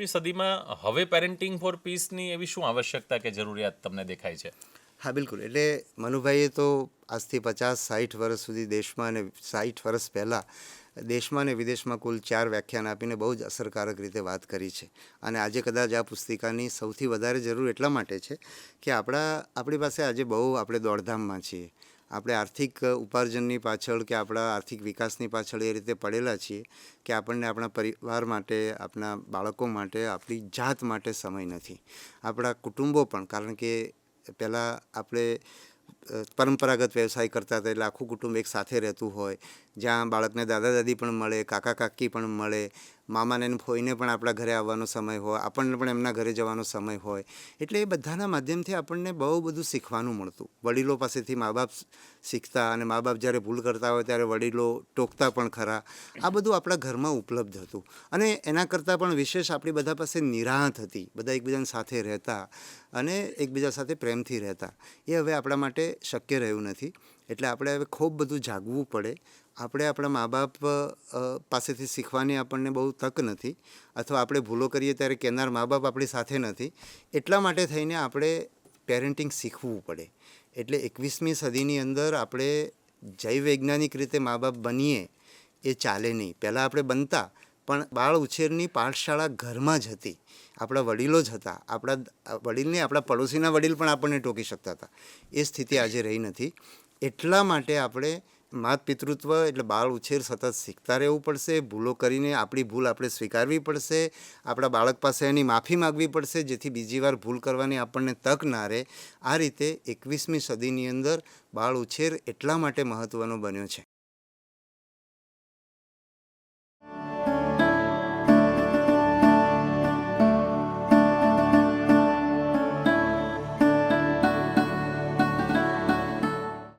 21મી સદીમાં હવે પેરેન્ટિંગ ફોર પીસની એવી શું આવશ્યકતા કે જરૂરિયાત તમને દેખાય છે? હા, બિલકુલ. એટલે મનુભાઈએ તો આજથી 50-60 વર્ષ સુધી દેશમાં અને 60 વર્ષ પહેલાં દેશમાં અને વિદેશમાં કુલ 4 વ્યાખ્યાન આપીને બહુ જ અસરકારક રીતે વાત કરી છે. અને આજે કદાચ આ પુસ્તિકાની સૌથી વધારે જરૂર એટલા માટે છે કે આપણી પાસે આજે બહુ આપણે દોડધામમાં છીએ. આપણે આર્થિક ઉપાર્જનની પાછળ કે આપણા આર્થિક વિકાસની પાછળ એ રીતે પડેલા છીએ કે આપણને આપણા પરિવાર માટે, આપણા બાળકો માટે, આપણી જાત માટે સમય નથી. આપણા કુટુંબો પણ, કારણ કે પહેલાં આપણે પરંપરાગત વ્યવસાય કરતા હતા, એટલે આખું કુટુંબ એક સાથે રહેતું હોય, જ્યાં બાળકને દાદા દાદી પણ મળે, કાકા કાકી પણ મળે, મામાને ફોઈને પણ આપણા ઘરે આવવાનો સમય હોય, આપણને પણ એમના ઘરે જવાનો સમય હોય. એટલે એ બધાના માધ્યમથી આપણને બહુ બધું શીખવાનું મળતું. વડીલો પાસેથી મા બાપ શીખતા, અને મા બાપ જ્યારે ભૂલ કરતા હોય ત્યારે વડીલો ટોકતા પણ ખરા. આ બધું આપણા ઘરમાં ઉપલબ્ધ હતું. અને એના કરતાં પણ વિશેષ આપણી બધા પાસે નિરાંત હતી. બધા એકબીજાની સાથે રહેતા અને એકબીજા સાથે પ્રેમથી રહેતા. એ હવે આપણા માટે શક્ય રહ્યું નથી. એટલે આપણે હવે ખૂબ બધું જાગવું પડે. આપણે આપણા મા બાપ પાસેથી શીખવાની આપણને બહુ તક નથી, અથવા આપણે ભૂલો કરીએ ત્યારે કહેનાર મા બાપ આપણી સાથે નથી. એટલા માટે થઈને આપણે પેરેન્ટિંગ શીખવું પડે. એટલે 21મી સદીની અંદર આપણે જૈવ વૈજ્ઞાનિક રીતે મા બાપ બનીએ એ ચાલે નહીં. પહેલાં આપણે બનતા, પણ બાળ ઉછેરની પાઠશાળા ઘરમાં જ હતી. આપણા વડીલો જ હતા. આપણા વડીલને આપણા પડોશીના વડીલ પણ આપણને ટોકી શકતા હતા. એ સ્થિતિ આજે રહી નથી. એટલા માટે આપણે માતપિતૃત્વ એટલે બાળ ઉછેર સતત શીખતા રહેવું પડશે. ભૂલો કરીને આપણી ભૂલ આપણે સ્વીકારવી પડશે. આપણા બાળક પાસે એની માફી માગવી પડશે, જેથી બીજી વાર ભૂલ કરવાની આપણને તક ના રહે. આ રીતે 21મી સદીની અંદર બાળ ઉછેર એટલા માટે મહત્ત્વનો બન્યો છે.